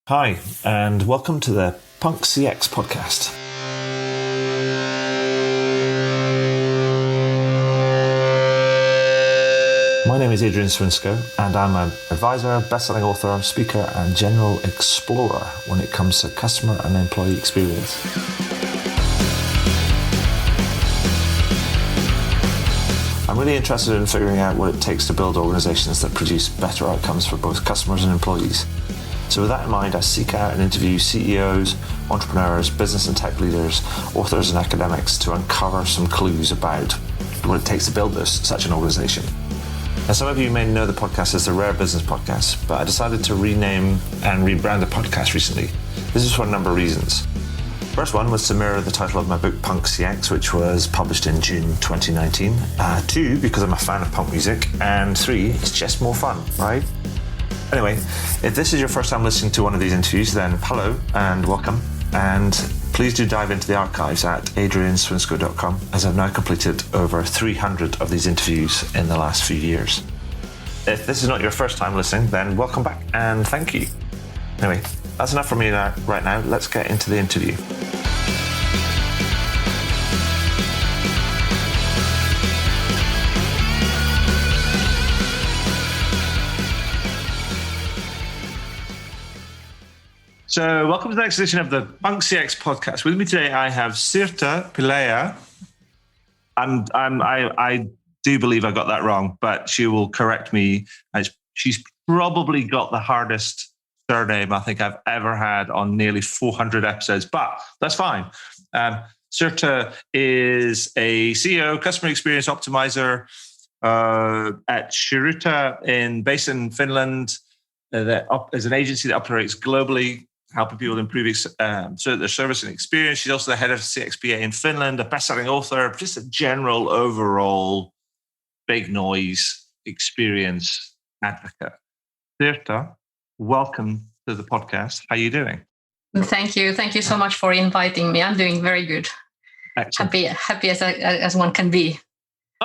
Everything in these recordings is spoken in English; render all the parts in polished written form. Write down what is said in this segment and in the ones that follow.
Hi, and welcome to the Punk CX podcast. My name is Adrian Swinsko, and I'm an advisor, best-selling author, speaker, and general explorer when it comes to customer and employee experience. I'm really interested in figuring out what it takes to build organizations that produce better outcomes for both customers and employees. So with that in mind, I seek out and interview CEOs, entrepreneurs, business and tech leaders, authors and academics to uncover some clues about what it takes to build such an organization. Now, some of you may know the podcast as the Rare Business Podcast, but I decided to rename and rebrand the podcast recently. This is for a number of reasons. First one was to mirror the title of my book, Punk CX, which was published in June 2019. Two, because I'm a fan of punk music. And three, it's just more fun, right? Anyway, if this is your first time listening to one of these interviews, then hello and welcome. And please do dive into the archives at adrianswinsko.com, as I've now completed over 300 of these interviews in the last few years. If this is not your first time listening, then welcome back and thank you. Anyway, that's enough from me right now. Let's get into the interview. So welcome to the next edition of the Punk CX podcast. With me today, I have Sirte Pihlaja. I do believe I got that wrong, but she will correct me. She's probably got the hardest surname I think I've ever had on nearly 400 episodes, but that's fine. Sirte is a CEO, customer experience optimizer at Sirte based in Finland. That is an agency that operates globally, helping people improve their service and experience. She's also the head of CXPA in Finland, a best-selling author, just a general overall big noise experience advocate. Sirte, welcome to the podcast. How are you doing? Thank you. Thank you so much for inviting me. I'm doing very good. Excellent. Happy as one can be.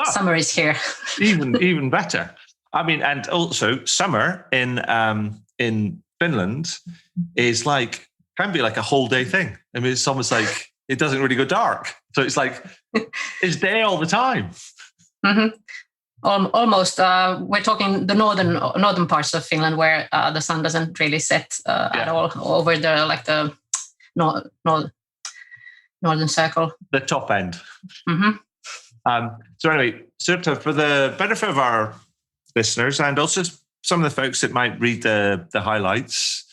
Summer is here. even better. I mean, and also summer in Finland is can be like a whole day thing. I mean, it's almost like it doesn't really go dark. So it's like it's day all the time. Mm-hmm. Almost. We're talking the northern parts of Finland where the sun doesn't really set at all over the northern circle. The top end. Mm-hmm. So anyway, Sirte, for the benefit of our listeners and also some of the folks that might read the highlights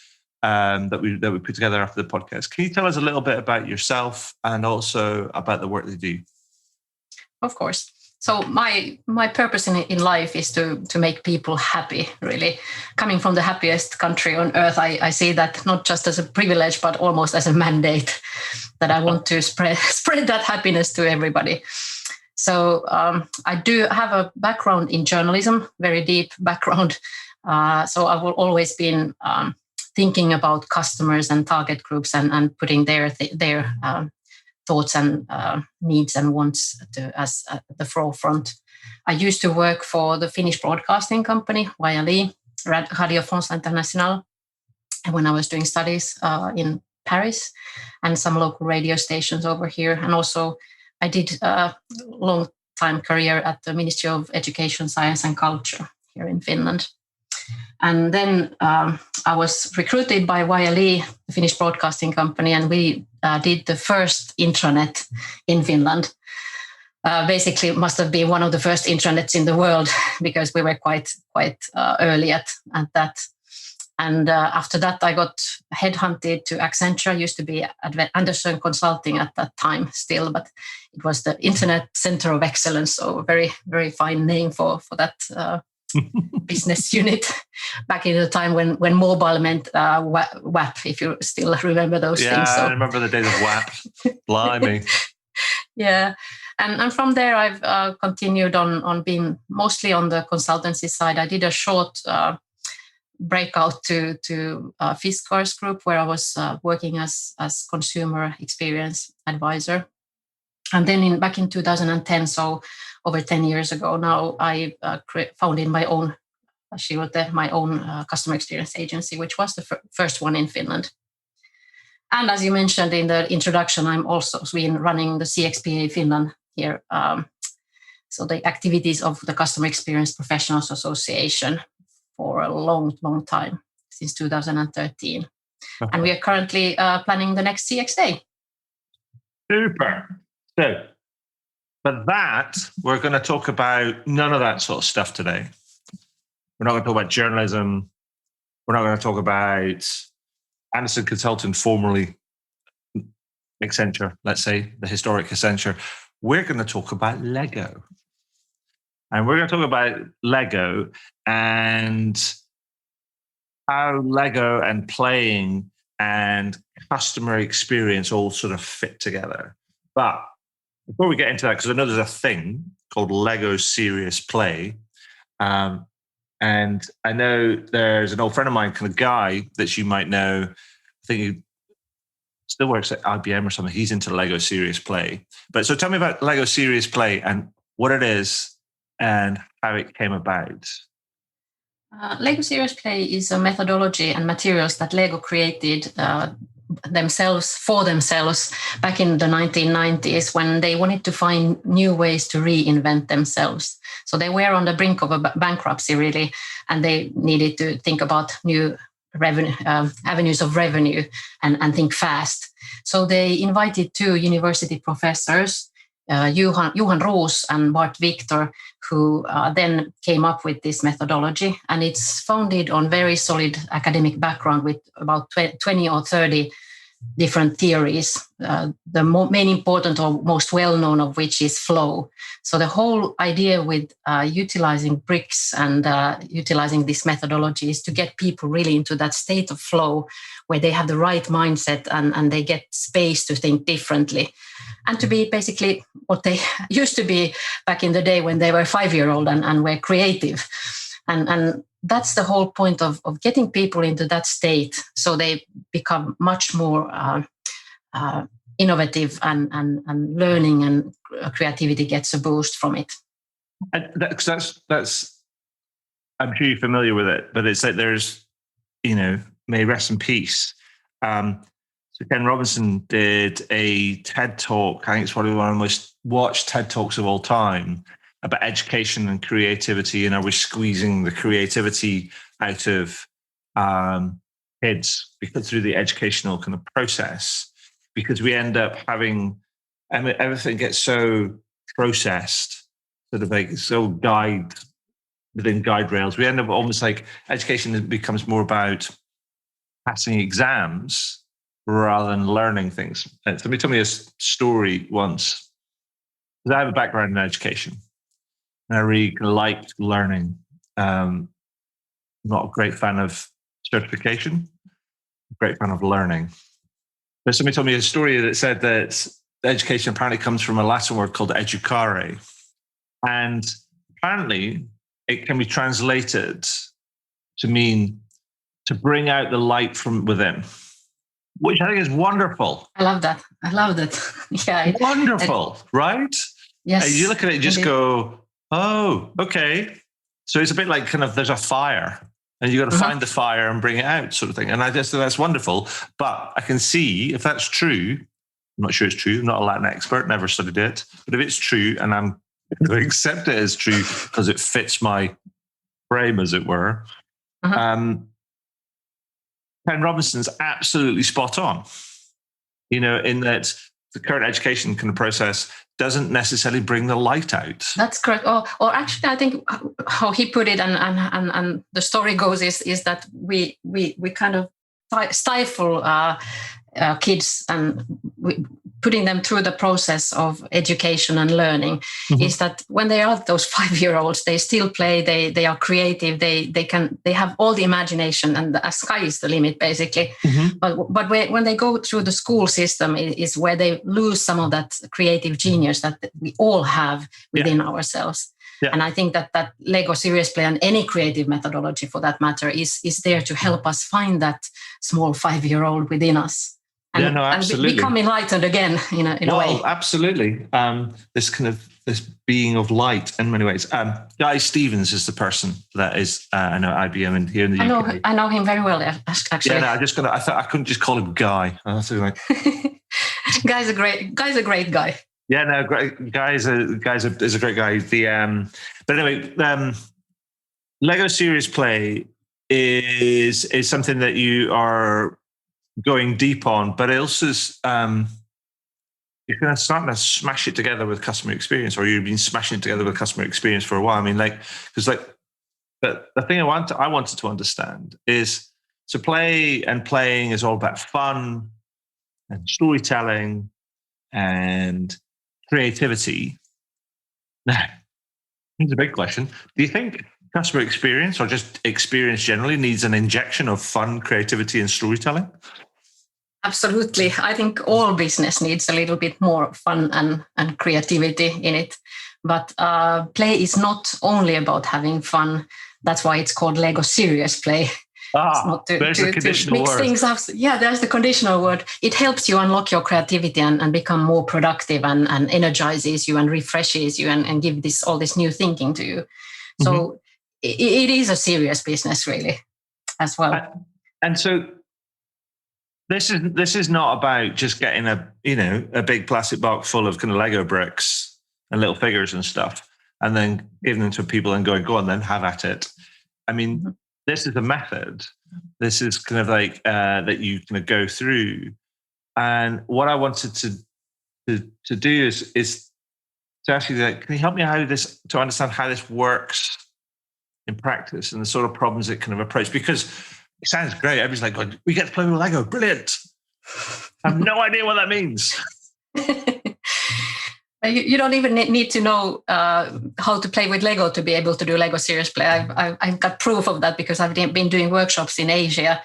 that we put together after the podcast, can you tell us a little bit about yourself and also about the work that you do? Of course. So my purpose in life is to make people happy, really. Coming from the happiest country on earth, I see that not just as a privilege, but almost as a mandate that I want to spread that happiness to everybody. So I do have a background in journalism, very deep background. So I've always been thinking about customers and target groups and putting their thoughts and needs and wants as at the forefront. I used to work for the Finnish broadcasting company, YLE, Radio France International, and when I was doing studies in Paris and some local radio stations over here. And also I did a long time career at the Ministry of Education, Science and Culture here in Finland. And then I was recruited by YLE, the Finnish broadcasting company, and we did the first intranet in Finland. Basically, must have been one of the first intranets in the world because we were quite early at that. And after that, I got headhunted to Accenture. Used to be Anderson Consulting at that time still, but it was the Internet Center of Excellence. So a very, very fine name for that business unit back in the time when mobile meant WAP, if you still remember those things. Yeah, I remember the days of WAP. Blimey. Yeah. And from there, I've continued on being mostly on the consultancy side. I did a short breakout to Fiskars Group, where I was working as consumer experience advisor. And then back in 2010, so over 10 years ago now, I founded my own She was my own customer experience agency, which was the first one in Finland. And as you mentioned in the introduction, I'm also been running the CXPA Finland here. So the activities of the Customer Experience Professionals Association for a long, long time, since 2013. Uh-huh. And we are currently planning the next CX Day. Super. So, but that, we're going to talk about none of that sort of stuff today. We're not going to talk about journalism. We're not going to talk about Anderson Consulting, formerly Accenture, let's say, the historic Accenture. We're going to talk about Lego. And we're going to talk about Lego and how Lego and playing and customer experience all sort of fit together. But before we get into that, because I know there's a thing called Lego Serious Play. And I know there's an old friend of mine, kind of guy that you might know. I think he still works at IBM or something. He's into Lego Serious Play. But so tell me about Lego Serious Play and what it is and how it came about. Lego Serious Play is a methodology and materials that Lego created themselves for themselves back in the 1990s when they wanted to find new ways to reinvent themselves. So they were on the brink of a bankruptcy, really, and they needed to think about new revenue, avenues of revenue and think fast. So they invited two university professors, Johan Roos and Bart Victor, who then came up with this methodology. And it's founded on very solid academic background with about 20 or 30 different theories, the main important or most well-known of which is flow. So the whole idea with utilizing bricks and utilizing this methodology is to get people really into that state of flow where they have the right mindset and they get space to think differently and to be basically what they used to be back in the day when they were 5-year-old and were creative. And that's the whole point of getting people into that state so they become much more innovative and learning and creativity gets a boost from it. And that's I'm sure you're familiar with it, but it's like there's, may rest in peace. So Ken Robinson did a TED Talk. I think it's probably one of the most watched TED Talks of all time about education and creativity, and are we squeezing the creativity out of kids because through the educational kind of process, because we end up having, everything gets so processed, sort of like so within guide rails. We end up almost like education becomes more about passing exams rather than learning things. Somebody told me a story once, because I have a background in education. And I really liked learning. Not a great fan of certification, a great fan of learning. But somebody told me a story that said that education apparently comes from a Latin word called educare. And apparently it can be translated to mean to bring out the light from within, which I think is wonderful. I love that. Yeah. Wonderful, right? Yes. And you look at it and just go, oh, okay. So it's a bit like kind of there's a fire and you got to find the fire and bring it out sort of thing. And I just think that's wonderful. But I can see if that's true, I'm not sure it's true. I'm not a Latin expert, never studied it. But if it's true and I'm going to accept it as true because it fits my frame, as it were, Ken Robinson's absolutely spot on, in that the current education kind of process doesn't necessarily bring the light out. That's correct. Or actually, I think how he put it, and the story goes is that we kind of stifle kids and putting them through the process of education and learning. Is that when they are those 5-year-olds, they still play, they are creative, they have all the imagination, and the sky is the limit basically. But when they go through the school system is where they lose some of that creative genius that we all have within ourselves. Yeah. And I think that Lego Serious Play and any creative methodology for that matter is there to help us find that small 5-year-old within us. And, absolutely. And become enlightened again in a way. Absolutely. This kind of this being of light in many ways. Guy Stevens is the person that is, I know IBM and here in the UK. I know him very well, actually. Yeah, no, I thought I couldn't just call him Guy. Guy's a great guy. Yeah, no, great. Guy is a great guy. But anyway, Lego Serious Play is something that you are going deep on, but it also is, you're going to start to smash it together with customer experience, or you've been smashing it together with customer experience for a while. I mean, but the thing I wanted to understand is, so playing is all about fun and storytelling and creativity. Now, here's a big question. Do you think customer experience, or just experience generally, needs an injection of fun, creativity, and storytelling? Absolutely. I think all business needs a little bit more fun and creativity in it. But play is not only about having fun. That's why it's called Lego Serious Play. There's a conditional mix word. Things up. Yeah, there's the conditional word. It helps you unlock your creativity and become more productive and energizes you and refreshes you and give all this new thinking to you. So it is a serious business, really, as well. And so this is not about just getting a big plastic box full of kind of Lego bricks and little figures and stuff, and then giving them to people and going, go on then, have at it. I mean, this is a method. This is kind of like that you kind of go through. And what I wanted to do is to ask you, that, can you help me to understand how this works in practice and the sort of problems it kind of approach? Because it sounds great. Everybody's like, God, we get to play with Lego. Brilliant. I have no idea what that means. You don't even need to know how to play with Lego to be able to do Lego Serious Play. I've got proof of that because I've been doing workshops in Asia,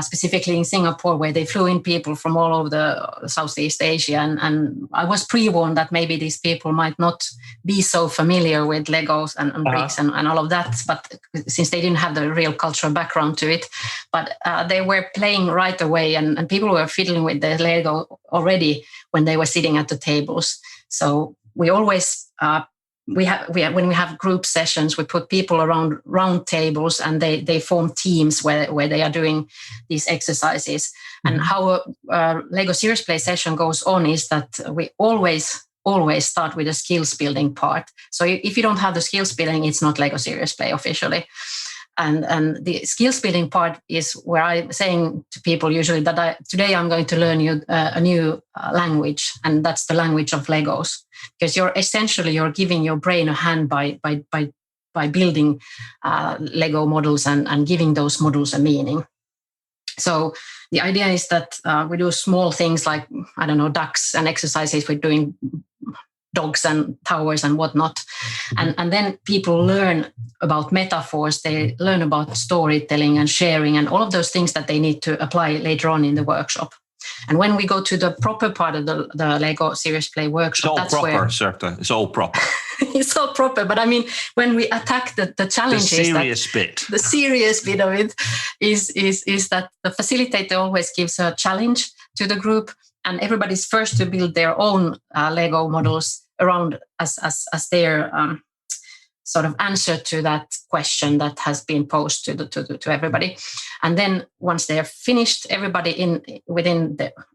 specifically in Singapore, where they flew in people from all over the Southeast Asia. And I was pre-warned that maybe these people might not be so familiar with Legos and bricks and all of that, but since they didn't have the real cultural background to it, but they were playing right away, and people were fiddling with the Lego already when they were sitting at the tables. So we always when we have group sessions, we put people around round tables, and they form teams where they are doing these exercises. And how a Lego Serious Play session goes on is that we always start with a skills building part. So if you don't have the skills building, it's not Lego Serious Play officially. And the skills building part is where I'm saying to people usually that today I'm going to learn you a new language, and that's the language of Legos, because you're giving your brain a hand by building Lego models and giving those models a meaning. So the idea is that we do small things like, I don't know, ducks and exercises. We're doing dogs and towers and whatnot. And then people learn about metaphors, they learn about storytelling and sharing and all of those things that they need to apply later on in the workshop. And when we go to the proper part of the Lego Serious Play workshop, it's all proper, Sirte. It's all proper. It's all proper. But I mean, when we attack the challenges, the serious bit of it is that the facilitator always gives a challenge to the group, and everybody's first to build their own Lego models around as their sort of answer to that question that has been posed to everybody. And then once they're finished, everybody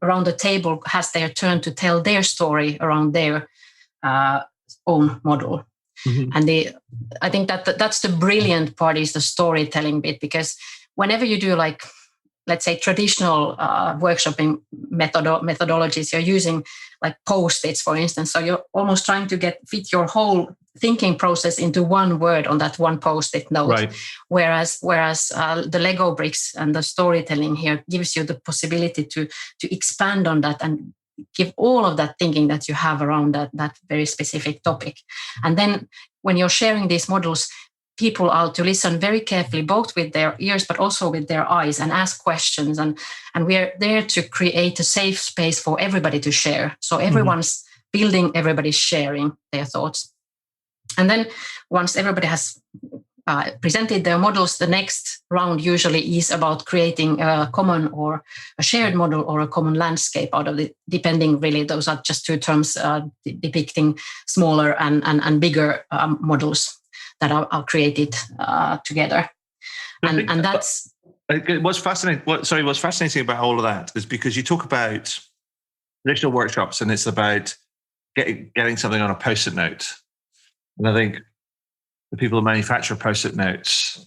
around the table has their turn to tell their story around their own model. And I think that's the brilliant part, is the storytelling bit, because whenever you do, like, let's say, traditional workshopping methodologies, you're using like Post-its, for instance. So you're almost trying to fit your whole thinking process into one word on that one Post-it note. Right. Whereas the Lego bricks and the storytelling here gives you the possibility to expand on that and give all of that thinking that you have around that very specific topic. And then when you're sharing these models, people are to listen very carefully, both with their ears, but also with their eyes, and ask questions. And we are there to create a safe space for everybody to share. So everyone's building, everybody's sharing their thoughts. And then once everybody has presented their models, the next round usually is about creating a common or a shared model or a common landscape out of it, depending really, those are just two terms depicting smaller and bigger models that are created together. And that's... What's fascinating about all of that is because you talk about traditional workshops and it's about getting something on a post-it note. And I think the people who manufacture post-it notes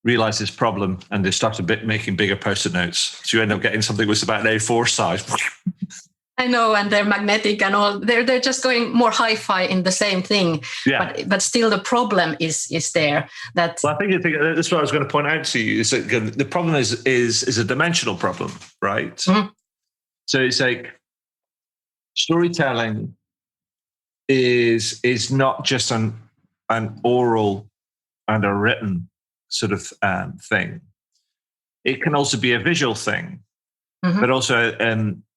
realize this problem and they start making bigger post-it notes. So you end up getting something which is about an A4 size. I know, and they're magnetic and all. They're just going more hi-fi in the same thing. Yeah. But still, the problem is there. That well, I think that's what I was going to point out to you. Is that the problem is a dimensional problem, right? Mm-hmm. So it's like storytelling is not just an oral and a written sort of thing. It can also be a visual thing, mm-hmm. but also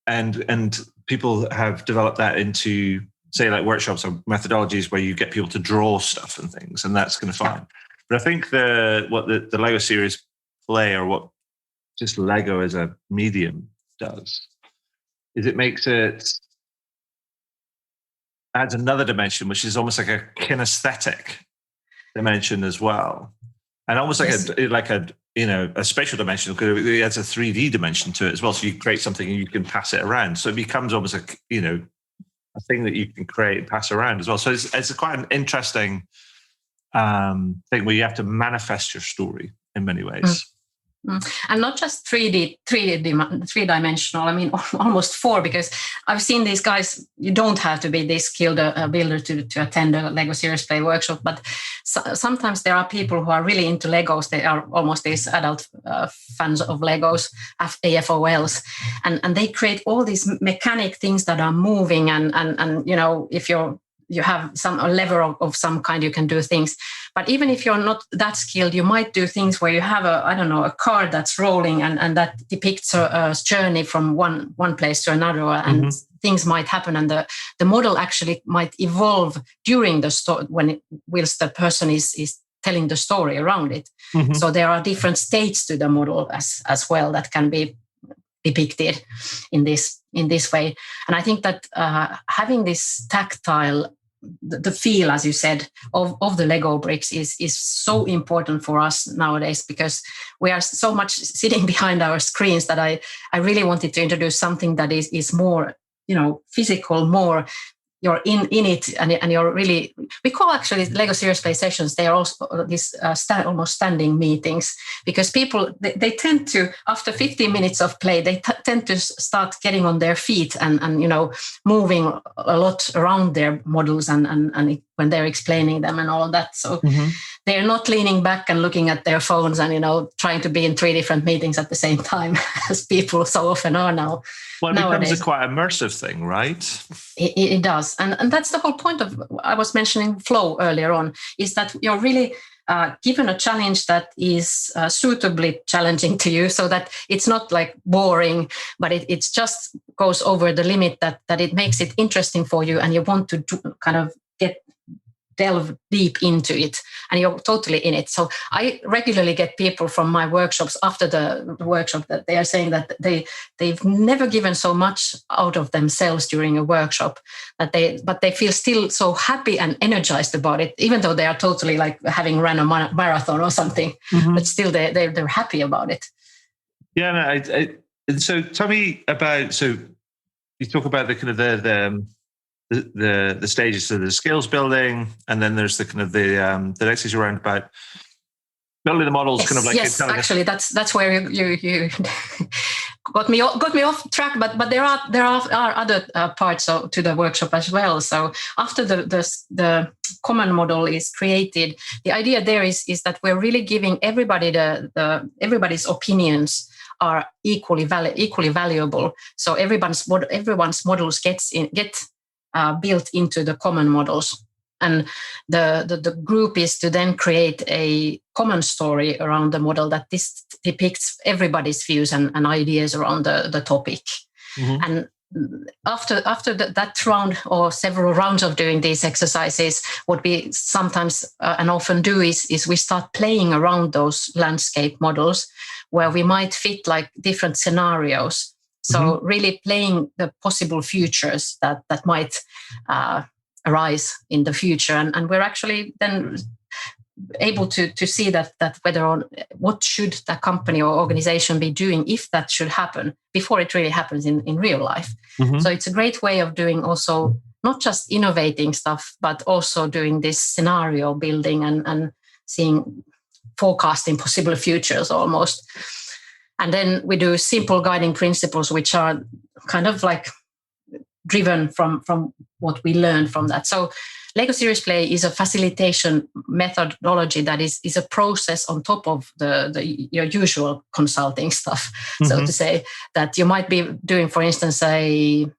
and people have developed that into, say, like workshops or methodologies where you get people to draw stuff and things, and that's kind of fine. Yeah. But I think what the Lego series play, or what just Lego as a medium does, is it adds another dimension, which is almost like a kinesthetic dimension as well, and almost like a spatial dimension, because it adds a 3D dimension to it as well. So you create something and you can pass it around. So it becomes almost a thing that you can create and pass around as well. So it's quite an interesting thing where you have to manifest your story in many ways. Mm. And not just 3-dimensional, I mean, almost 4, because I've seen these guys, you don't have to be this skilled a builder to attend a Lego Serious Play workshop, but sometimes there are people who are really into Legos. They are almost these adult fans of Legos, AFOLs, and they create all these mechanic things that are moving, and if you have a lever of some kind, you can do things. But even if you're not that skilled, you might do things where you have a car that's rolling and that depicts a journey from one place to another, and mm-hmm. things might happen, and the model actually might evolve during the story whilst the person is telling the story around it. Mm-hmm. So there are different states to the model as well that can be depicted in this way. And I think that having this tactile, the feel, as you said, of the Lego bricks is so important for us nowadays, because we are so much sitting behind our screens that I really wanted to introduce something that is more, physical, more you're in it, and you're really, we call actually Lego Serious Play sessions, they are also these almost standing meetings, because people, they tend to, after 15 minutes of play, they tend to start getting on their feet and moving a lot around their models and when they're explaining them and all of that. So mm-hmm. they're not leaning back and looking at their phones and, trying to be in 3 different meetings at the same time, as people so often are now. Well, it becomes a quite immersive thing, right? It does. And that's the whole point of, I was mentioning flow earlier on, is that you're really given a challenge that is suitably challenging to you, so that it's not like boring, but it's just goes over the limit that it makes it interesting for you, and you want to kind of delve deep into it, and you're totally in it. So I regularly get people from my workshops after the workshop that they are saying that they've never given so much out of themselves during a workshop, but they feel still so happy and energized about it, even though they are totally like having run a marathon or something, mm-hmm. but still they're happy about it. Yeah, no, so tell me about, so you talk about the kind of the stages, so the skills building, and then there's the kind of the next is around about building the models. Yes, kind of like, yes, actually that's where you got me off track, but there are other parts to the workshop as well. So after the common model is created, the idea there is that we're really giving everybody everybody's opinions are equally valuable. So everyone's models get built into the common models, and the group is to then create a common story around the model that this depicts everybody's views and ideas around the topic. Mm-hmm. after that round or several rounds of doing these exercises, what we sometimes and often do is we start playing around those landscape models where we might fit like different scenarios. So really playing the possible futures that might arise in the future. And we're actually then able to see that whether or what should the company or organization be doing if that should happen before it really happens in real life. So it's a great way of doing also not just innovating stuff, but also doing this scenario building and seeing forecasting possible futures almost. And then we do simple guiding principles, which are kind of like driven from what we learned from that. So Lego Serious Play is a facilitation methodology that is a process on top of your usual consulting stuff, so to say, that you might be doing, for instance, a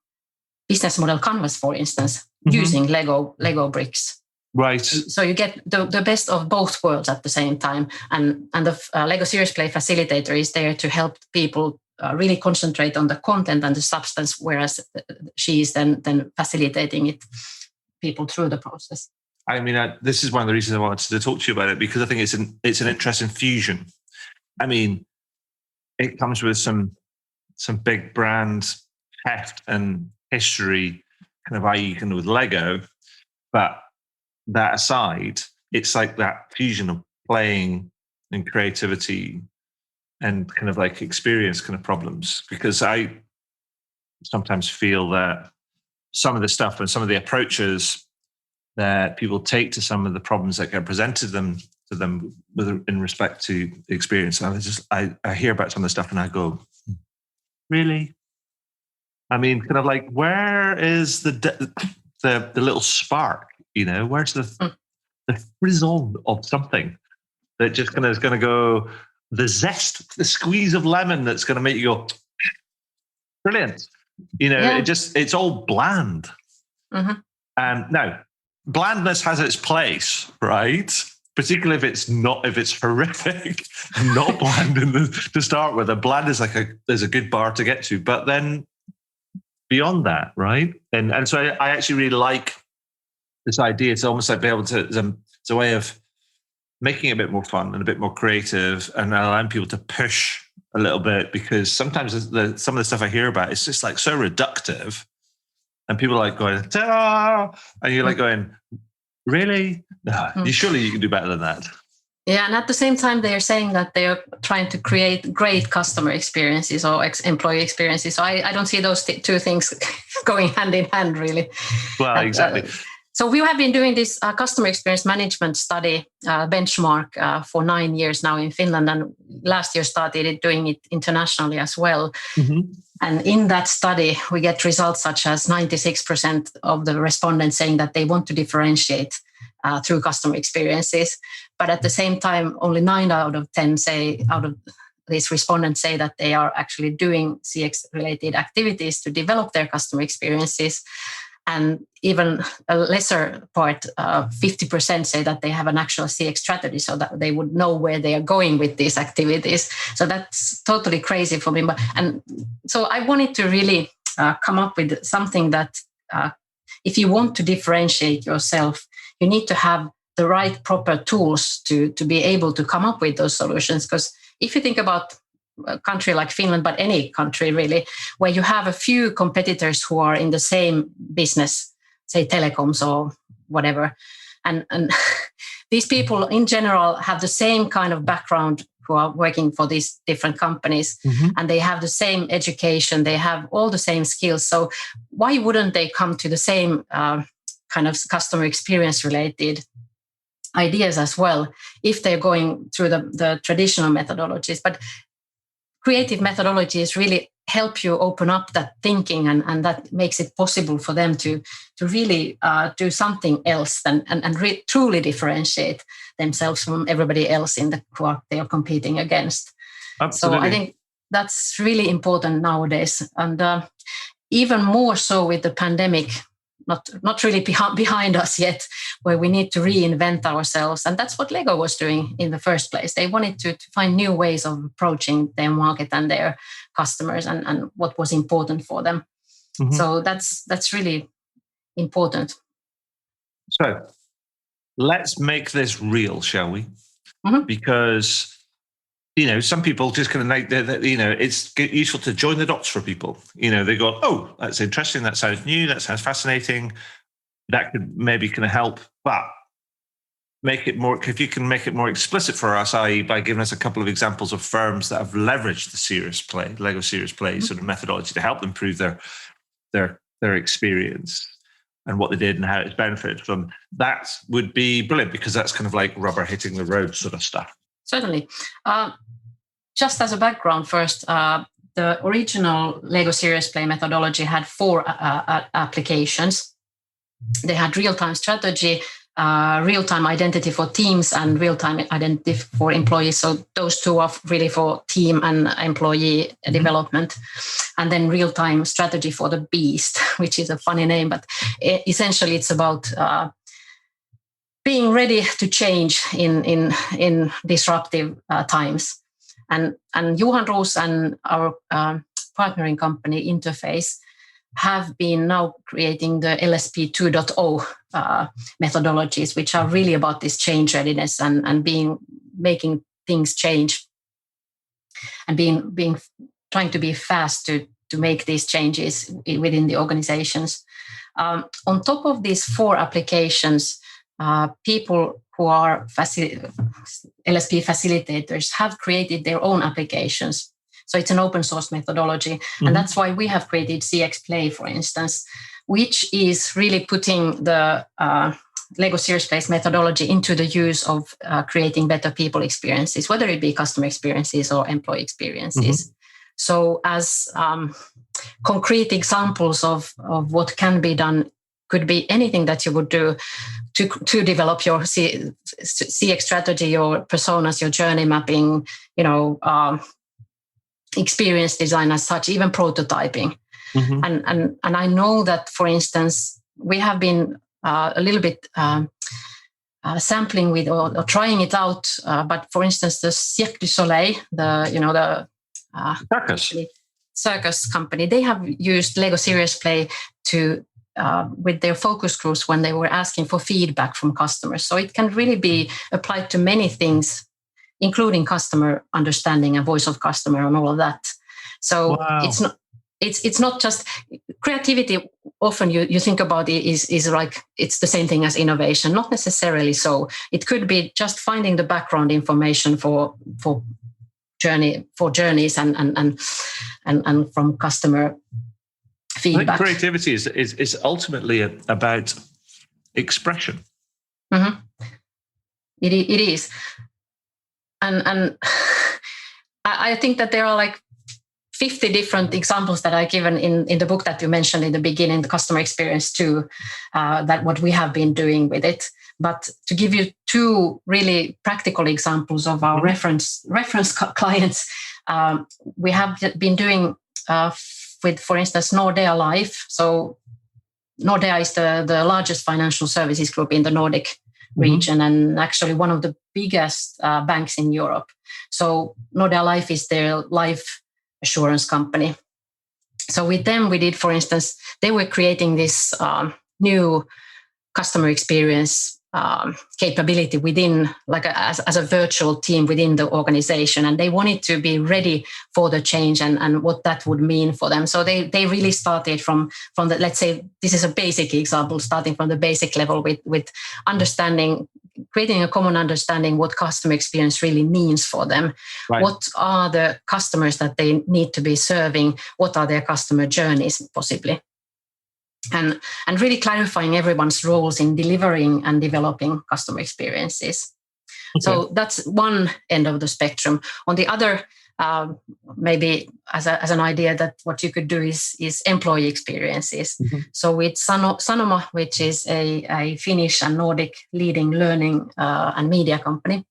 business model canvas, for instance, using Lego bricks. Right. So you get the best of both worlds at the same time. And the Lego Serious Play facilitator is there to help people really concentrate on the content and the substance, whereas she is then facilitating it people through the process. I mean, this is one of the reasons I wanted to talk to you about it, because I think it's an interesting fusion. I mean, it comes with some big brand heft and history, kind of i.e. kind of with Lego, but that aside, it's like that fusion of playing and creativity and kind of like experience kind of problems, because I sometimes feel that some of the stuff and some of the approaches that people take to some of the problems that get presented to them in respect to the experience, I hear about some of the stuff and I go, really? I mean, kind of like, where is the little spark? You know, where's the frizzle of something that just kind of is going to go, the zest, the squeeze of lemon that's going to make you go, brilliant. You know, it's all bland. Now, blandness has its place, right? Particularly if it's horrific, not bland to start with. And bland is there's a good bar to get to, but then beyond that, right? And so I actually really like this idea. It's almost like being able to, it's a way of making it a bit more fun and a bit more creative and allowing people to push a little bit, because sometimes some of the stuff I hear about is just like so reductive and people are like going, ta-da! And you're like going, really? No, surely you can do better than that. Yeah, and at the same time, they are saying that they are trying to create great customer experiences or employee experiences. So I don't see those two things going hand in hand, really. Well, exactly. So we have been doing this customer experience management study benchmark for 9 years now in Finland, and last year started doing it internationally as well. And in that study, we get results such as 96% of the respondents saying that they want to differentiate through customer experiences. But at the same time, only 9 out of 10 out of these respondents say that they are actually doing CX-related activities to develop their customer experiences. And even a lesser part, 50% say that they have an actual CX strategy so that they would know where they are going with these activities. So that's totally crazy for me. And so I wanted to really come up with something that if you want to differentiate yourself, you need to have the right proper tools to be able to come up with those solutions. Because if you think about a country like Finland, but any country really, where you have a few competitors who are in the same business, say telecoms or whatever, and these people in general have the same kind of background who are working for these different companies, and they have the same education, they have all the same skills. So why wouldn't they come to the same kind of customer experience related ideas as well if they're going through the traditional methodologies? But creative methodologies really help you open up that thinking, and that makes it possible for them to really do something else and truly differentiate themselves from everybody else in who they are competing against. Absolutely. So I think that's really important nowadays, and even more so with the pandemic. Not really behind us yet, where we need to reinvent ourselves. And that's what Lego was doing in the first place. They wanted to find new ways of approaching their market and their customers and what was important for them. So that's really important. So let's make this real, shall we? Because some people just kind of it's useful to join the dots for people. They go, oh, that's interesting. That sounds new. That sounds fascinating. That could maybe help, but if you can make it more explicit for us, i.e. by giving us a couple of examples of firms that have leveraged the Lego Serious Play sort of methodology to help improve their experience and what they did and how it's benefited from, that would be brilliant, because that's kind of like rubber hitting the road sort of stuff. Certainly. Just as a background first, the original Lego Serious Play methodology had 4 applications. They had real-time strategy, real-time identity for teams, and real-time identity for employees. So those 2 are really for team and employee development. And then real-time strategy for the beast, which is a funny name, but essentially it's about being ready to change in disruptive times. And Johan Roos and our partnering company Interface have been now creating the LSP 2.0 methodologies, which are really about this change readiness and making things change and being trying to be fast to make these changes within the organizations. On top of these 4 applications, people who are LSP facilitators have created their own applications. So it's an open source methodology. And that's why we have created CX Play, for instance, which is really putting the Lego Serious Play methodology into the use of creating better people experiences, whether it be customer experiences or employee experiences. So as concrete examples of what can be done could be anything that you would do to develop your CX strategy, your personas, your journey mapping, experience design as such, even prototyping. And I know that, for instance, we have been a little bit sampling with or trying it out. But for instance, the Cirque du Soleil, the circus company, they have used Lego Serious Play to with their focus groups when they were asking for feedback from customers. So it can really be applied to many things, including customer understanding and voice of customer and all of that. So it's not just creativity. Often you think about it is like it's the same thing as innovation. Not necessarily so. It could be just finding the background information for journeys and from customer feedback. I think creativity is ultimately about expression. It is. And I think that there are like 50 different examples that I've given in the book that you mentioned in the beginning, the customer experience too, that what we have been doing with it. But to give you 2 really practical examples of our reference clients, we have been doing with, for instance, Nordea Life. So Nordea is the largest financial services group in the Nordic region and actually one of the biggest banks in Europe. So Nordea Life is their life assurance company. So with them, we did, for instance, they were creating this new customer experience capability within, like as a virtual team within the organization, and they wanted to be ready for the change and what that would mean for them. So they really started from the, let's say, this is a basic example, starting from the basic level with understanding, creating a common understanding what customer experience really means for them. Right. What are the customers that they need to be serving? What are their customer journeys possibly? And really clarifying everyone's roles in delivering and developing customer experiences. Okay. So that's one end of the spectrum. On the other, maybe as an idea that what you could do is employee experiences. So with Sanoma, which is a Finnish and Nordic leading learning and media company,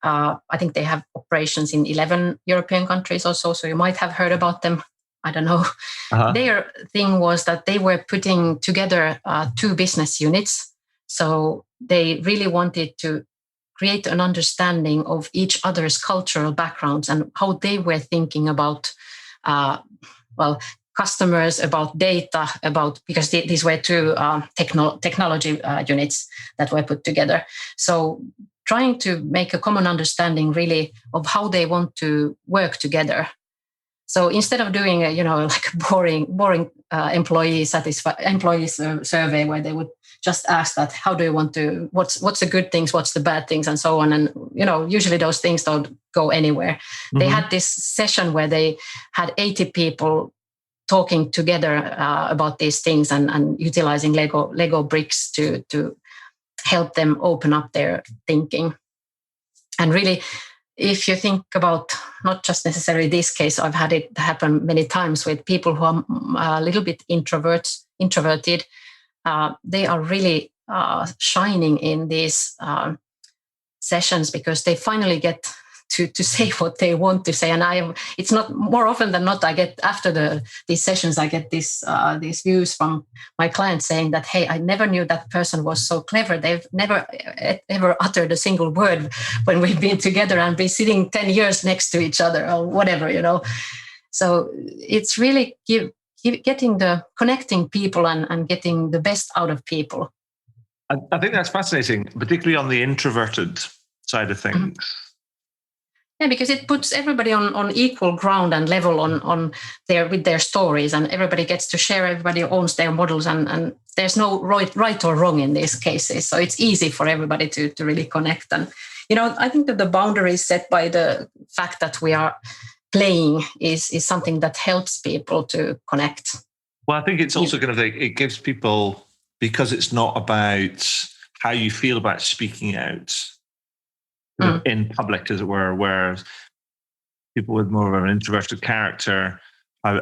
I think they have operations in 11 European countries or so you might have heard about them. I don't know. Their thing was that they were putting together 2 business units. So they really wanted to create an understanding of each other's cultural backgrounds and how they were thinking about, customers, about data, because these were two technology units that were put together. So trying to make a common understanding really of how they want to work together. So instead of doing a like boring employee survey where they would just ask that, how do you want to, what's the good things, what's the bad things, and so on, and usually those things don't go anywhere. Mm-hmm. They had this session where they had 80 people talking together about these things and utilizing Lego bricks to help them open up their thinking. And really, if you think about not just necessarily this case, I've had it happen many times with people who are a little bit introverted. They are really shining in these sessions because they finally get to say what they want to say. And it's not more often than not, I get after these sessions, I get these views from my clients saying that, hey, I never knew that person was so clever. They've never ever uttered a single word when we've been together and been sitting 10 years next to each other or whatever, So it's really connecting people and getting the best out of people. I think that's fascinating, particularly on the introverted side of things. Mm-hmm. Yeah, because it puts everybody on equal ground and level with their stories, and everybody gets to share. Everybody owns their models, and there's no right or wrong in these cases. So it's easy for everybody to really connect. And I think that the boundaries set by the fact that we are playing is something that helps people to connect. Well, I think it's also it gives people, because it's not about how you feel about speaking out in public, as it were, where people with more of an introverted character are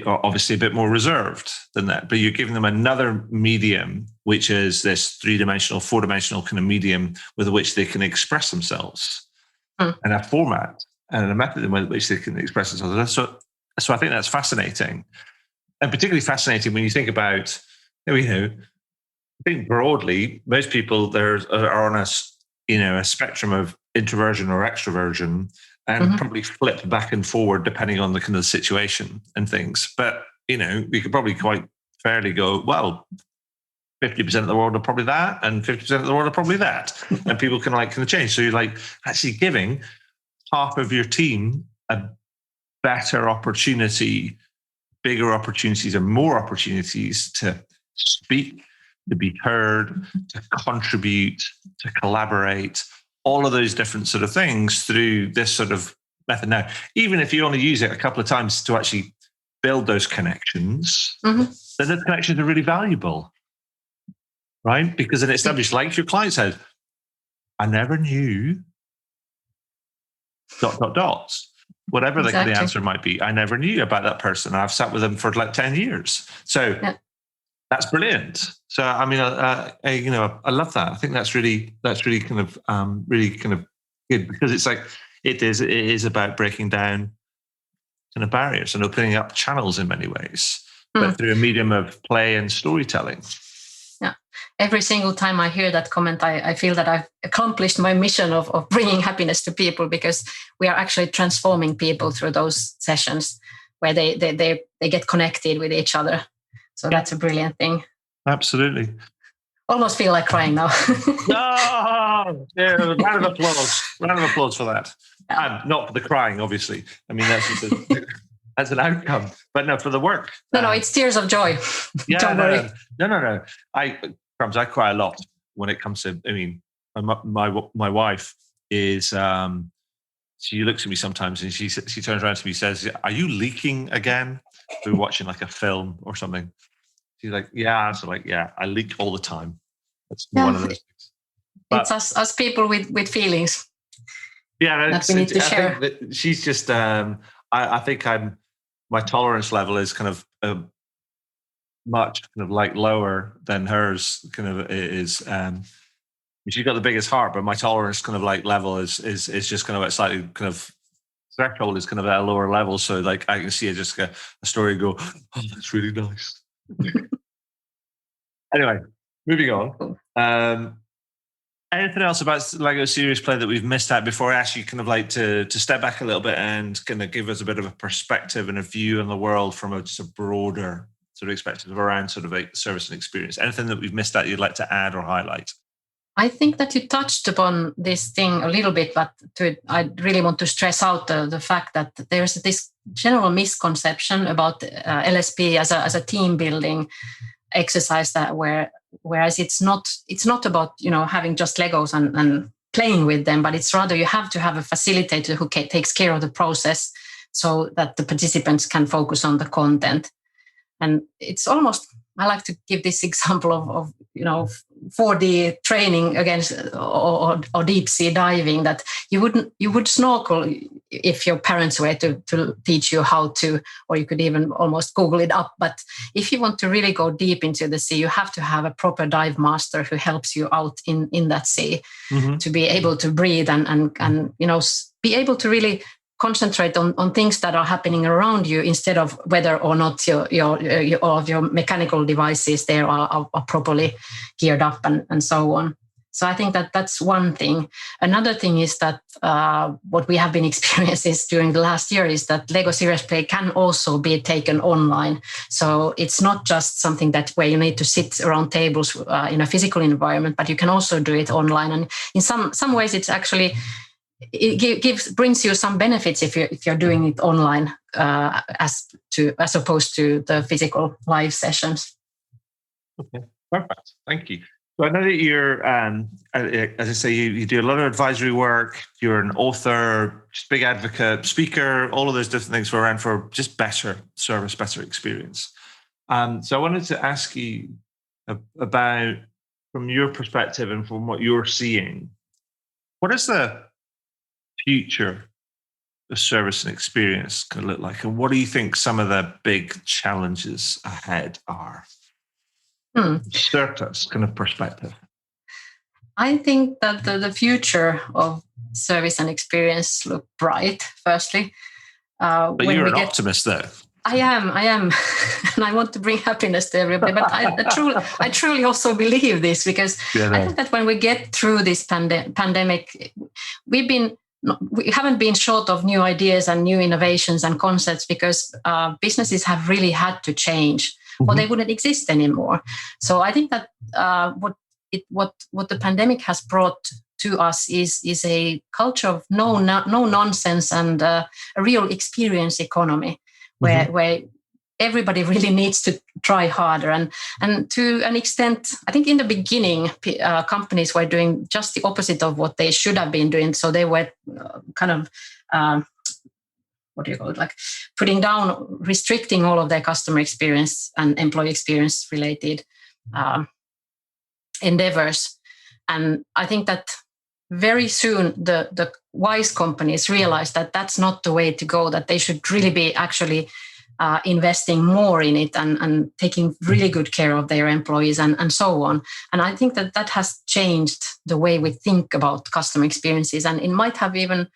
obviously a bit more reserved than that. But you're giving them another medium, which is this 3-dimensional, 4-dimensional kind of medium with which they can express themselves, and a format and a method in which they can express themselves. So I think that's fascinating, and particularly fascinating when you think about, I think broadly, most people are on a spectrum of introversion or extroversion, and probably flip back and forward depending on the kind of situation and things. But we could probably quite fairly go, well, 50% of the world are probably that, and 50% of the world are probably that, and people can kind of change. So you're actually giving half of your team a better opportunity, bigger opportunities, and more opportunities to speak, to be heard, to contribute, to collaborate, all of those different sort of things through this sort of method. Now, even if you only use it a couple of times to actually build those connections, then those connections are really valuable, right? Because then established, like your client said, I never knew ... Whatever the answer might be, I never knew about that person. I've sat with them for 10 years. So that's brilliant. So I mean, I love that. I think that's really kind of good, because it's it is about breaking down kind of barriers and opening up channels in many ways, but through a medium of play and storytelling. Yeah. Every single time I hear that comment, I feel that I've accomplished my mission of bringing happiness to people, because we are actually transforming people through those sessions where they get connected with each other. So that's a brilliant thing. Absolutely. Almost feel like crying now. No! Yeah, round of applause for that. Yeah. And not for the crying, obviously. I mean, that's an outcome. But no, for the work. No, it's tears of joy. Yeah, Don't worry. No. I cry a lot when it comes to, I mean, my wife is, she looks at me sometimes and she turns around to me and says, are you leaking again? We're watching like a film or something. She's like, yeah. So yeah, I leak all the time. That's one of those things. But it's us people with feelings. Yeah, that we need to share. I think that she's just, I think my tolerance level is kind of much kind of lower than hers kind of is. She's got the biggest heart, but my tolerance kind of level is just kind of slightly kind of threshold is kind of at a lower level. So I can see it just a story go, oh, that's really nice. Anyway, moving on. Anything else about Lego Serious Play that we've missed out before I ask you kind of like to step back a little bit and kind of give us a bit of a perspective and a view on the world from just a broader sort of perspective around sort of a service and experience? Anything that we've missed out you'd like to add or highlight? I think that you touched upon this thing a little bit, but I really want to stress out the fact that there's this general misconception about LSP as a team building exercise whereas it's not about having just Legos and playing with them, but it's rather you have to have a facilitator who takes care of the process so that the participants can focus on the content. And it's almost, I like to give this example of 4D training against or deep sea diving, that you would snorkel if your parents were to teach you how to, or you could even almost Google it up. But if you want to really go deep into the sea, you have to have a proper dive master who helps you out in that sea to be able to breathe and be able to really concentrate on things that are happening around you instead of whether or not your mechanical devices there are properly geared up and so on. So I think that's one thing. Another thing is that what we have been experiencing during the last year is that Lego Serious Play can also be taken online. So it's not just something where you need to sit around tables in a physical environment, but you can also do it online. And in some ways, it's actually brings you some benefits if you're doing it online as opposed to the physical live sessions. Okay, perfect. Thank you. So I know that you're, as I say, you do a lot of advisory work. You're an author, just big advocate, speaker, all of those different things for just better service, better experience. So I wanted to ask you about, from your perspective and from what you're seeing, what is the future of service and experience going to look like? And what do you think some of the big challenges ahead are? Sirte's kind of perspective. I think that the future of service and experience look bright, firstly. But you're an optimist, though. I am, and I want to bring happiness to everybody. But I truly also believe this, because I think that when we get through this pandemic, we haven't been short of new ideas and new innovations and concepts, because businesses have really had to change, or they wouldn't exist anymore. So I think that what the pandemic has brought to us is a culture of no nonsense and a real experience economy, where everybody really needs to try harder. And to an extent, I think in the beginning, companies were doing just the opposite of what they should have been doing. So they were kind of, like putting down, restricting all of their customer experience and employee experience related endeavors. And I think that very soon the wise companies realized that that's not the way to go, that they should really be actually investing more in it and taking really good care of their employees and so on. And I think that has changed the way we think about customer experiences, and it might have even,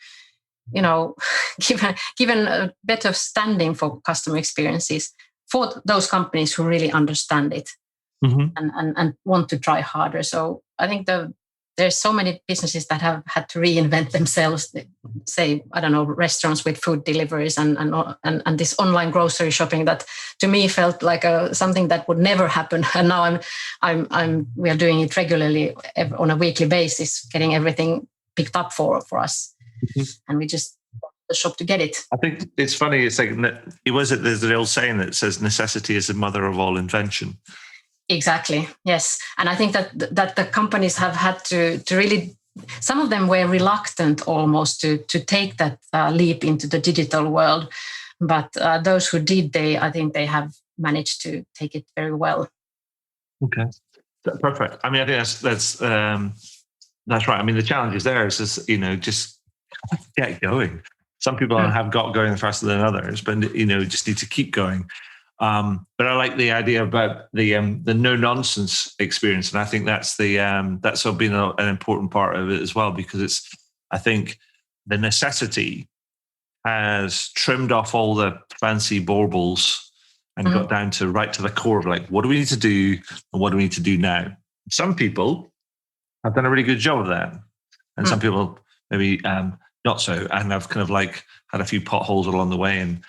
given a better standing for customer experiences for those companies who really understand it and want to try harder. So I think there's so many businesses that have had to reinvent themselves, say, I don't know, restaurants with food deliveries and this online grocery shopping that to me felt like something that would never happen. And now we are doing it regularly on a weekly basis, getting everything picked up for us. And we just go to the shop to get it. I think it's funny. It's like, there's the old saying that says necessity is the mother of all invention. Exactly. Yes. And I think that the companies have had to really, some of them were reluctant almost to take that leap into the digital world. But those who did, I think they have managed to take it very well. Okay. Perfect. I mean, I think that's right. I mean, the challenge is there is just get going. Some people have got going faster than others, but just need to keep going. But I like the idea about the no nonsense experience, and I think that's been an important part of it as well, because I think the necessity has trimmed off all the fancy baubles and got down to right to the core of like, what do we need to do and what do we need to do now? Some people I've done a really good job of that. And some people maybe not so. And I've kind of like had a few potholes along the way and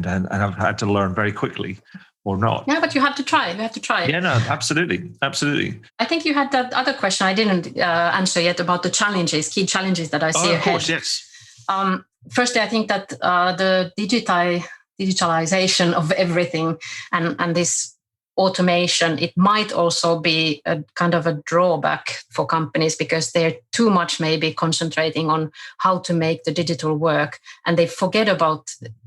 I've had to learn very quickly or not. Yeah, but you have to try. You have to try. Yeah, no, absolutely. Absolutely. I think you had that other question I didn't answer yet about the challenges, key challenges that I see ahead. Of course, yes. Firstly, I think that the digitalization of everything and this automation, it might also be a kind of a drawback for companies because they're too much maybe concentrating on how to make the digital work, and they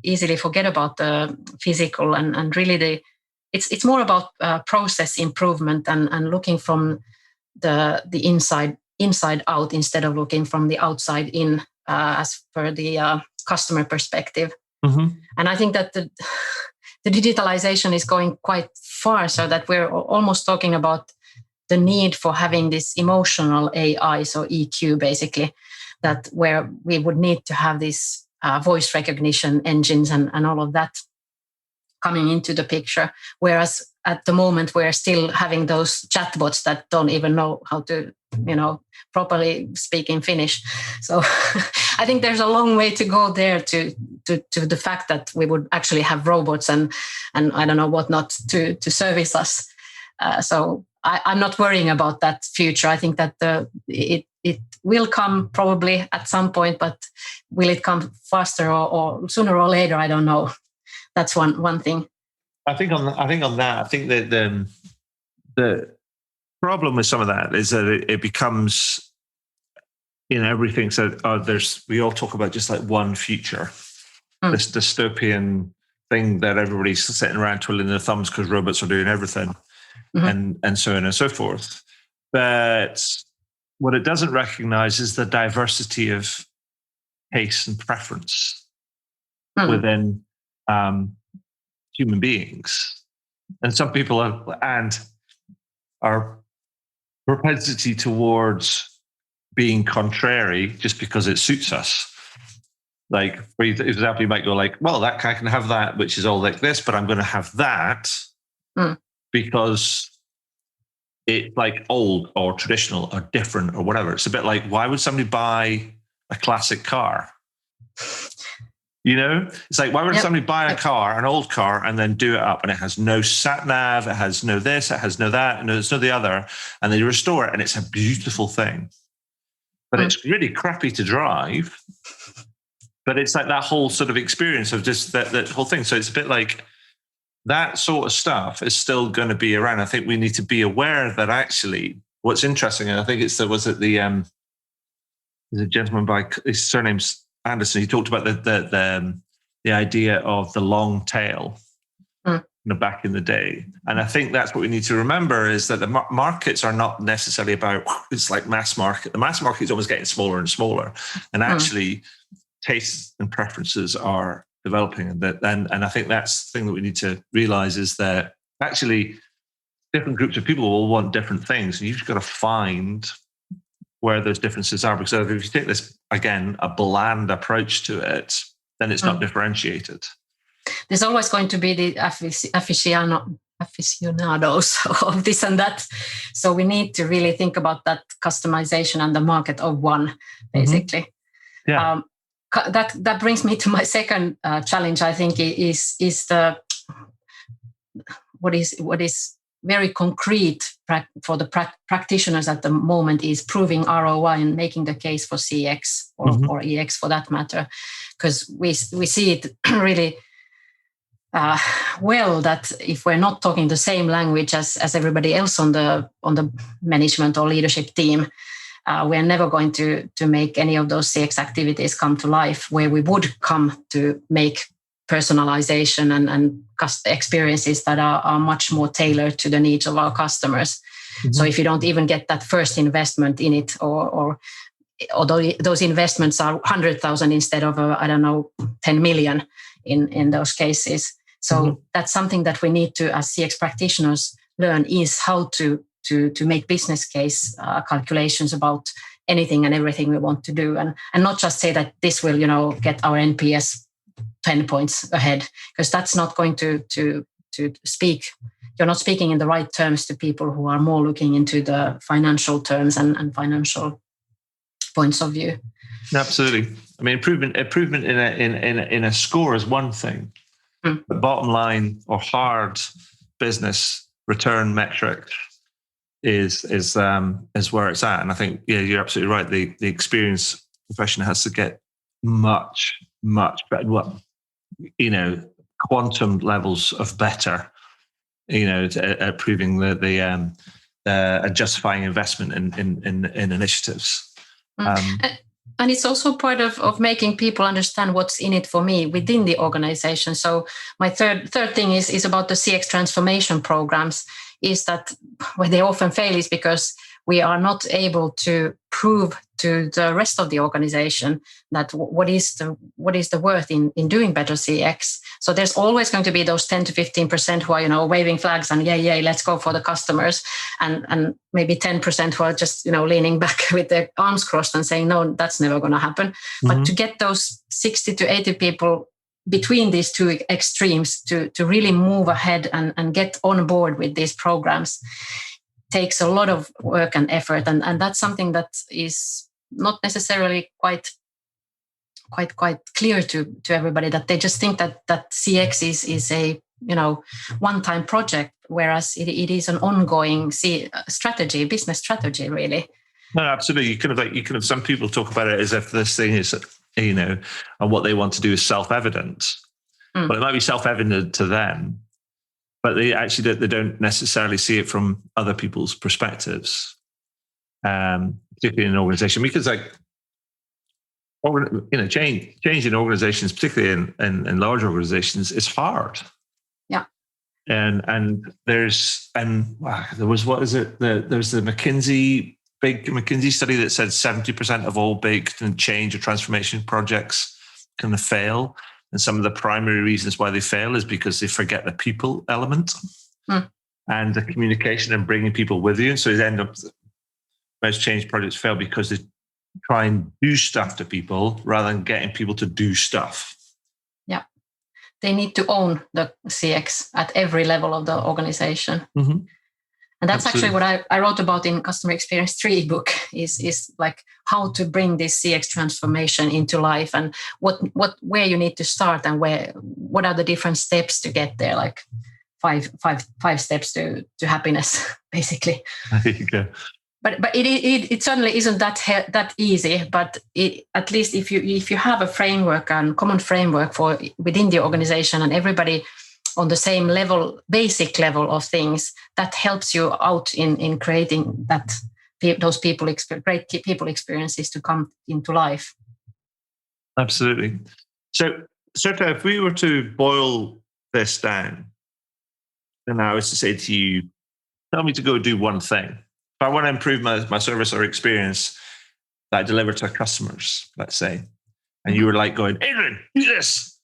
easily forget about the physical and really it's more about process improvement and looking from the inside out instead of looking from the outside in, as per the customer perspective. Mm-hmm. And I think that the digitalization is going quite far, so that we're almost talking about the need for having this emotional AI, so EQ basically, that where we would need to have these voice recognition engines and all of that coming into the picture. Whereas at the moment, we're still having those chatbots that don't even know how to, properly speak in Finnish. So I think there's a long way to go there to the fact that we would actually have robots and I don't know what not to service us. So I'm not worrying about that future. I think that it will come probably at some point, but will it come faster or sooner or later? I don't know. That's one thing. I think that the problem with some of that is that it becomes, everything. So we all talk about just like one future, this dystopian thing that everybody's sitting around twiddling their thumbs because robots are doing everything, and so on and so forth. But what it doesn't recognize is the diversity of taste and preference within human beings. And some people our propensity towards being contrary just because it suits us. Like, for example, you might go like, well, that guy can have that, which is all like this, but I'm going to have that because it's like old or traditional or different or whatever. It's a bit like, why would somebody buy a classic car? It's like, why would somebody buy a car, an old car, and then do it up, and it has no sat nav, it has no this, it has no that, and there's no the other, and they restore it, and it's a beautiful thing, but it's really crappy to drive. But it's like that whole sort of experience of just that whole thing. So it's a bit like that sort of stuff is still going to be around. I think we need to be aware that actually, what's interesting, and I think there's a gentleman by his surname's Anderson. He talked about the idea of the long tail back in the day. And I think that's what we need to remember, is that the markets are not necessarily about, it's like mass market. The mass market is always getting smaller and smaller. And actually tastes and preferences are developing. And I think that's the thing that we need to realize, is that actually different groups of people will want different things. And you've got to find where those differences are. Because if you take this, again, a bland approach to it, then it's not differentiated. There's always going to be the aficionados of this and that. So we need to really think about that customization and the market of one, basically. Yeah. That brings me to my second challenge, I think, is the what is very concrete for the practitioners at the moment is proving ROI and making the case for CX or EX for that matter, because we see it really well that if we're not talking the same language as everybody else on the management or leadership team, we're never going to make any of those CX activities come to life, where we would come to make personalization and experiences that are much more tailored to the needs of our customers. So if you don't even get that first investment in it, or those investments are 100,000 instead of 10 million in those cases. So that's something that we need to, as CX practitioners, learn, is how to make business case calculations about anything and everything we want to do, and not just say that this will get our NPS 10 points ahead, because that's not going to speak you're not speaking in the right terms to people who are more looking into the financial terms and financial points of view. Absolutely. I mean, improvement in a score is one thing. The bottom line or hard business return metric is where it's at. And I think, yeah, you're absolutely right. The experienced profession has to get much better. Well, quantum levels of better. To proving the justifying investment in initiatives. And it's also part of making people understand what's in it for me within the organization. So my third thing is about the CX transformation programs, is that where they often fail is because we are not able to prove to the rest of the organization that what is the worth in doing better CX. So there's always going to be those 10 to 15% who are, waving flags and yay, let's go for the customers. And maybe 10% who are just, leaning back with their arms crossed and saying, no, that's never going to happen. Mm-hmm. But to get those 60 to 80 people between these two extremes to really move ahead and get on board with these programs takes a lot of work and effort. And that's something that is not necessarily quite clear to everybody, that they just think that CX is a one-time project, whereas it is an ongoing strategy, business strategy, really. No, absolutely. You can have some people talk about it as if this thing is, and what they want to do is self-evident. But it might be self-evident to them, but they don't necessarily see it from other people's perspectives, particularly in an organization, because change in organizations, particularly in large organizations, is hard. Yeah. And there was there's the big McKinsey study that said 70% of all big change or transformation projects kind of fail. And some of the primary reasons why they fail is because they forget the people element and the communication and bringing people with you. And so they end up, most change projects fail because they try and do stuff to people rather than getting people to do stuff. Yeah. They need to own the CX at every level of the organization. Mm-hmm. And that's Absolutely. Actually what I wrote about in Customer Experience 3 book is like how to bring this CX transformation into life, and where you need to start and what are the different steps to get there, like five steps to happiness, basically. There you go. But it certainly isn't that easy. But at least if you have a framework and common framework for within the organization and everybody on the same level, basic level of things, that helps you out in creating those great people experiences to come into life. Absolutely. So, Sirte, if we were to boil this down, and I was to say to you, tell me to go do one thing. If I want to improve my service or experience that I deliver to our customers, let's say, and you were like going, Adrian, do this.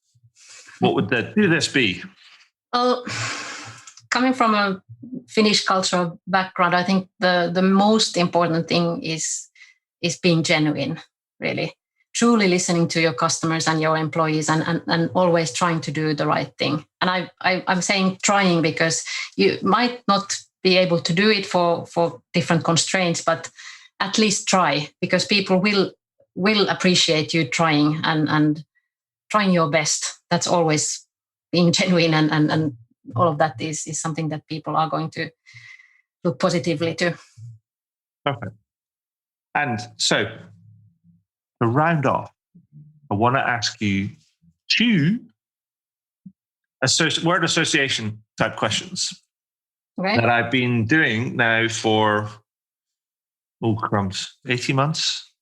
What would the do this be? Well, coming from a Finnish cultural background, I think the most important thing is being genuine, really. Truly listening to your customers and your employees and always trying to do the right thing. And I'm saying trying because you might not be able to do it for different constraints, but at least try, because people will appreciate you trying and trying your best. That's always being genuine and all of that is something that people are going to look positively to. Perfect. And so to round off, I want to ask you 2 word association type questions that I've been doing now for 18 months,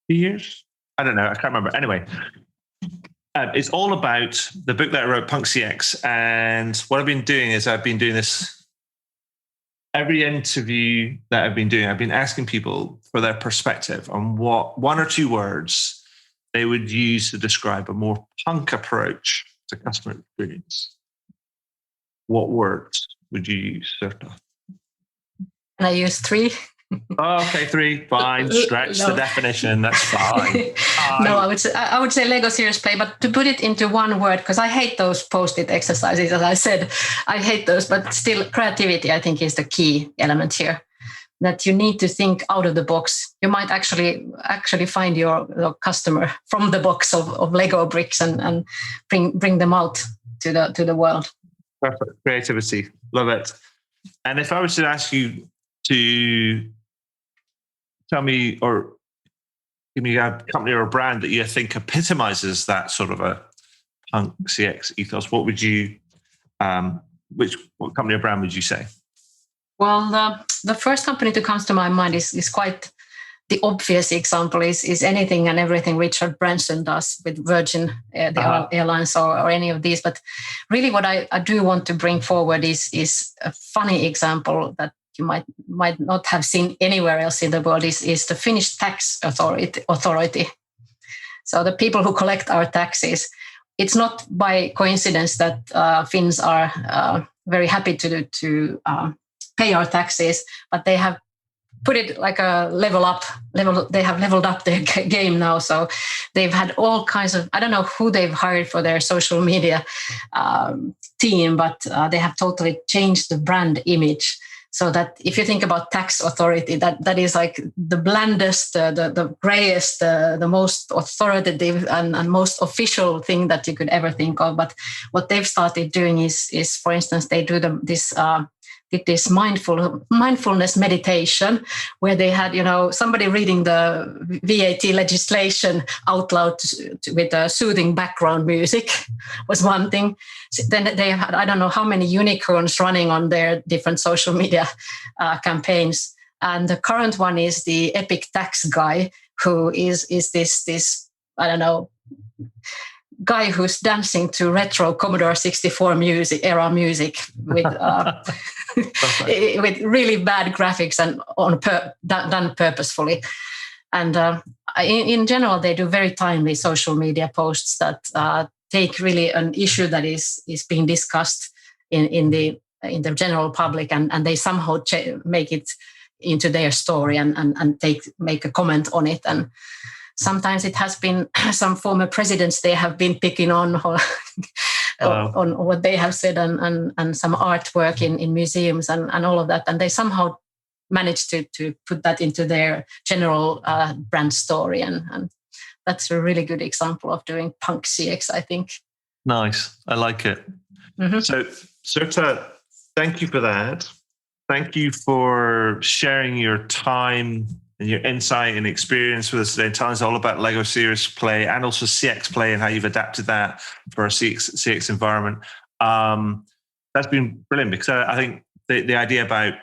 2 years? I don't know. I can't remember. Anyway, it's all about the book that I wrote, Punk CX. And what I've been doing is I've been doing this every interview that I've been doing. I've been asking people for their perspective on what 1 or 2 words they would use to describe a more punk approach to customer experience. What words would you use, Sirte? Can I use 3? Oh, okay, 3, fine. Stretch the definition. That's fine. No, I would say Lego serious play, but to put it into one word, because I hate those post-it exercises. As I said, I hate those, but still, creativity I think is the key element here. That you need to think out of the box. You might actually find your customer from the box of Lego bricks and bring them out to the world. Perfect. Creativity. Love it. And if I was to ask you to tell me or give me a company or a brand that you think epitomizes that sort of a punk CX ethos, what would you, what company or brand would you say? Well, the first company that comes to my mind is quite the obvious example is anything and everything Richard Branson does with Virgin, the airlines or any of these. But really what I do want to bring forward is a funny example that you might not have seen anywhere else in the world is the Finnish tax authority. So the people who collect our taxes. It's not by coincidence that Finns are very happy to pay our taxes, but they have put it like a they have leveled up their game now. So they've had all kinds of, I don't know who they've hired for their social media team, but they have totally changed the brand image. So that if you think about tax authority, that is like the blandest, the grayest, the most authoritative and most official thing that you could ever think of. But what they've started doing is for instance, they do this mindfulness meditation where they had, somebody reading the VAT legislation out loud with a soothing background music was one thing. Then they had, I don't know how many unicorns running on their different social media campaigns. And the current one is the epic tax guy who is this, I don't know, guy who's dancing to retro Commodore 64 era music with with really bad graphics and done purposefully. And in general, they do very timely social media posts that take really an issue that is being discussed in the general public, and they somehow make it into their story and make a comment on it. And sometimes it has been some former presidents they have been picking on what they have said and some artwork in museums and all of that. And they somehow managed to put that into their general brand story. And that's a really good example of doing punk CX, I think. Nice. I like it. Mm-hmm. So, Sirte, thank you for that. Thank you for sharing your time and your insight and experience with us today. Telling us all about Lego Serious Play and also CX Play and how you've adapted that for a CX environment. That's been brilliant because I think the idea about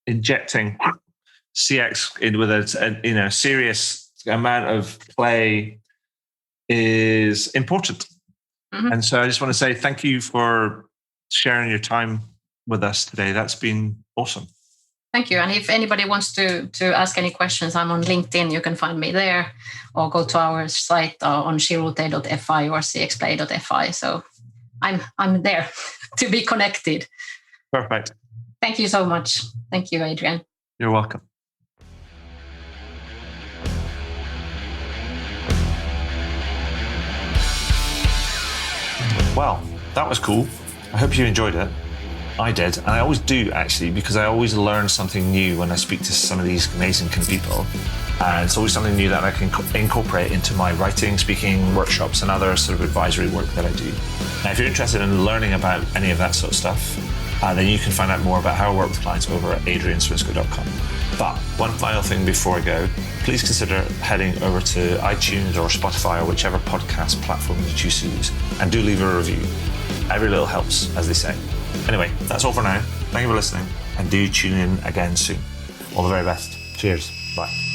injecting CX in with a serious amount of play is important. Mm-hmm. And so I just want to say thank you for sharing your time with us today. That's been awesome. Thank you. And if anybody wants to ask any questions, I'm on LinkedIn. You can find me there, or go to our site on shirute.fi or cxplay.fi. So I'm there to be connected. Perfect. Thank you so much. Thank you, Adrian. You're welcome. Well, that was cool. I hope you enjoyed it. I did, and I always do actually, because I always learn something new when I speak to some of these amazing kind of people. And it's always something new that I can incorporate into my writing, speaking, workshops, and other sort of advisory work that I do. Now, if you're interested in learning about any of that sort of stuff, then you can find out more about how I work with clients over at adrianswinscoe.com. But one final thing before I go, please consider heading over to iTunes or Spotify or whichever podcast platform you choose to use, and do leave a review. Every little helps, as they say. Anyway, that's all for now. Thank you for listening, and do tune in again soon. All the very best. Cheers. Bye.